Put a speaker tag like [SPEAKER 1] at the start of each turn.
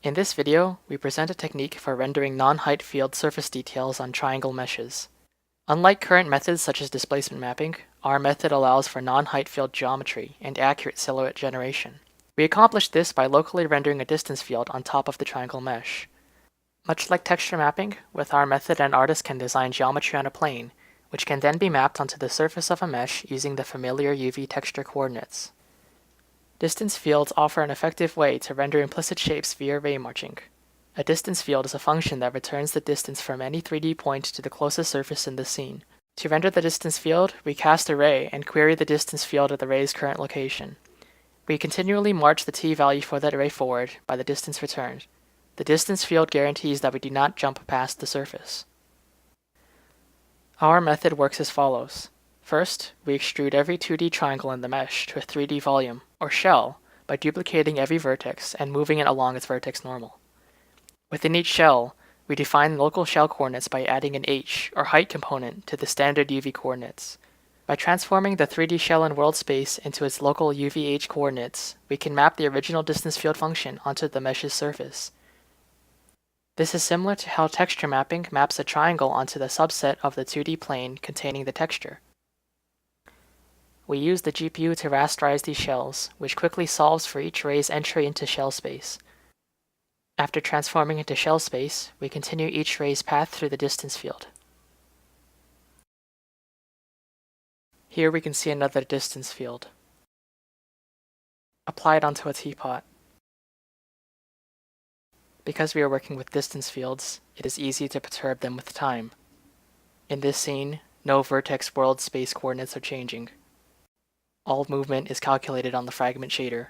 [SPEAKER 1] In this video, we present a technique for rendering non-heightfield surface details on triangle meshes. Unlike current methods such as displacement mapping, our method allows for non-heightfield geometry and accurate silhouette generation. We accomplish this by locally rendering a distance field on top of the triangle mesh. Much like texture mapping, with our method an artist can design geometry on a plane, which can then be mapped onto the surface of a mesh using the familiar UV texture coordinates. Distance fields offer an effective way to render implicit shapes via Raymarching. A distance field is a function that returns the distance from any 3D point to the closest surface in the scene. To render the distance field, we cast a ray and query the distance field at the ray's current location. We continually march the t-value for that ray forward by the distance returned. The distance field guarantees that we do not jump past the surface. Our method works as follows. First, we extrude every 2D triangle in the mesh to a 3D volume, or shell, by duplicating every vertex and moving it along its vertex normal. Within each shell, we define local shell coordinates by adding an h, or height component, to the standard UV coordinates. By transforming the 3D shell in world space into its local UVH coordinates, we can map the original distance field function onto the mesh's surface. This is similar to how texture mapping maps a triangle onto the subset of the 2D plane containing the texture. We use the GPU to rasterize these shells, which quickly solves for each ray's entry into shell space. After transforming into shell space, we continue each ray's path through the distance field. Here we can see another distance field. Applied onto a teapot. Because we are working with distance fields, it is easy to perturb them with time. In this scene, no vertex world space coordinates are changing. All movement is calculated on the fragment shader.